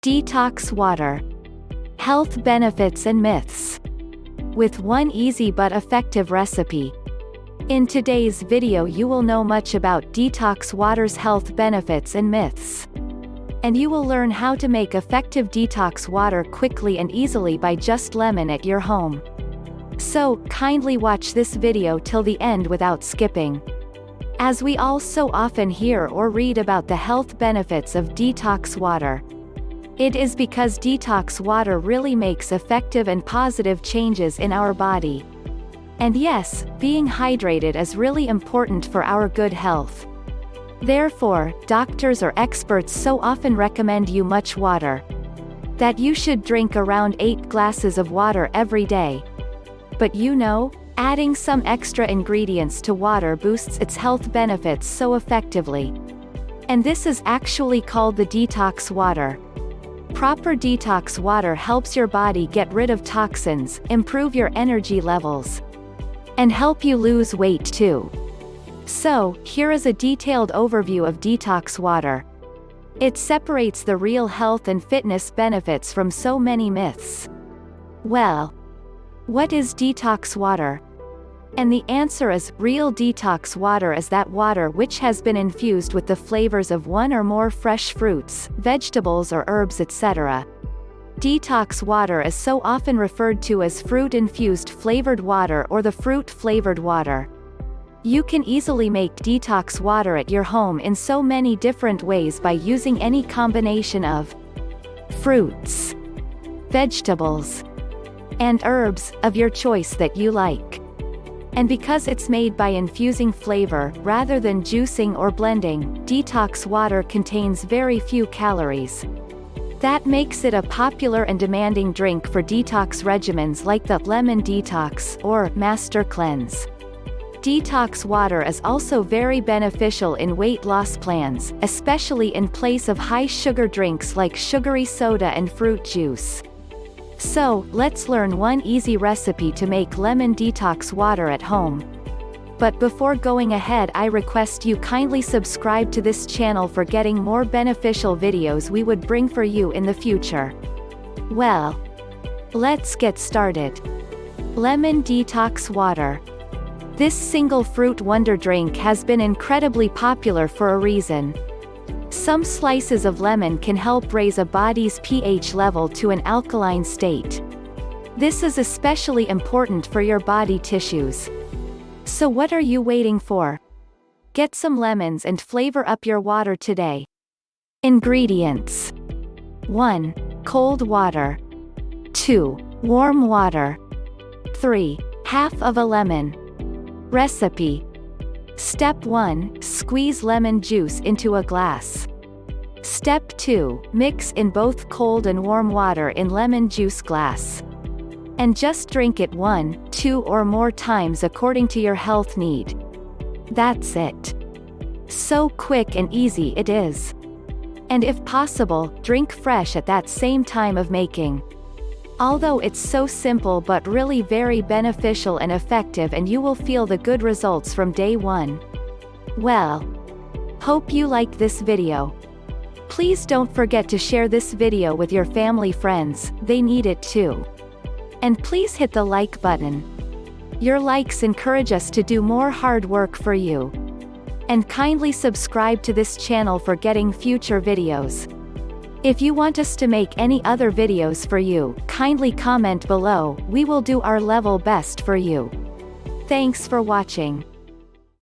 Detox water. Health benefits and myths. With one easy but effective recipe. In today's video you will know much about detox water's health benefits and myths. And you will learn how to make effective detox water quickly and easily by just lemon at your home. So, kindly watch this video till the end without skipping. As we all so often hear or read about the health benefits of detox water. It is because detox water really makes effective and positive changes in our body. And yes, being hydrated is really important for our good health. Therefore, doctors or experts so often recommend you much water. That you should drink around 8 glasses of water every day. But you know, adding some extra ingredients to water boosts its health benefits so effectively. And this is actually called the detox water. Proper detox water helps your body get rid of toxins, improve your energy levels, and help you lose weight too. So, here is a detailed overview of detox water. It separates the real health and fitness benefits from so many myths. Well, what is detox water? And the answer is, real detox water is that water which has been infused with the flavors of one or more fresh fruits, vegetables or herbs etc. Detox water is so often referred to as fruit-infused flavored water or the fruit-flavored water. You can easily make detox water at your home in so many different ways by using any combination of fruits, vegetables, and herbs, of your choice that you like. And because it's made by infusing flavor, rather than juicing or blending, detox water contains very few calories. That makes it a popular and demanding drink for detox regimens like the Lemon Detox or Master Cleanse. Detox water is also very beneficial in weight loss plans, especially in place of high-sugar drinks like sugary soda and fruit juice. So, let's learn one easy recipe to make lemon detox water at home. But before going ahead, I request you kindly subscribe to this channel for getting more beneficial videos we would bring for you in the future. Well, let's get started. Lemon detox water. This single fruit wonder drink has been incredibly popular for a reason. Some slices of lemon can help raise a body's pH level to an alkaline state. This is especially important for your body tissues. So what are you waiting for? Get some lemons and flavor up your water today. Ingredients: 1. Cold water. 2. Warm water. 3. Half of a lemon. Recipe. Step 1. Squeeze lemon juice into a glass. Step 2. Mix in both cold and warm water in lemon juice glass. And just drink it 1, 2 or more times according to your health need. That's it. So quick and easy it is. And if possible, drink fresh at that same time of making. Although it's so simple but really very beneficial and effective, and you will feel the good results from day 1. Well, hope you liked this video. Please don't forget to share this video with your family friends, they need it too. And please hit the like button. Your likes encourage us to do more hard work for you. And kindly subscribe to this channel for getting future videos. If you want us to make any other videos for you, kindly comment below, we will do our level best for you. Thanks for watching.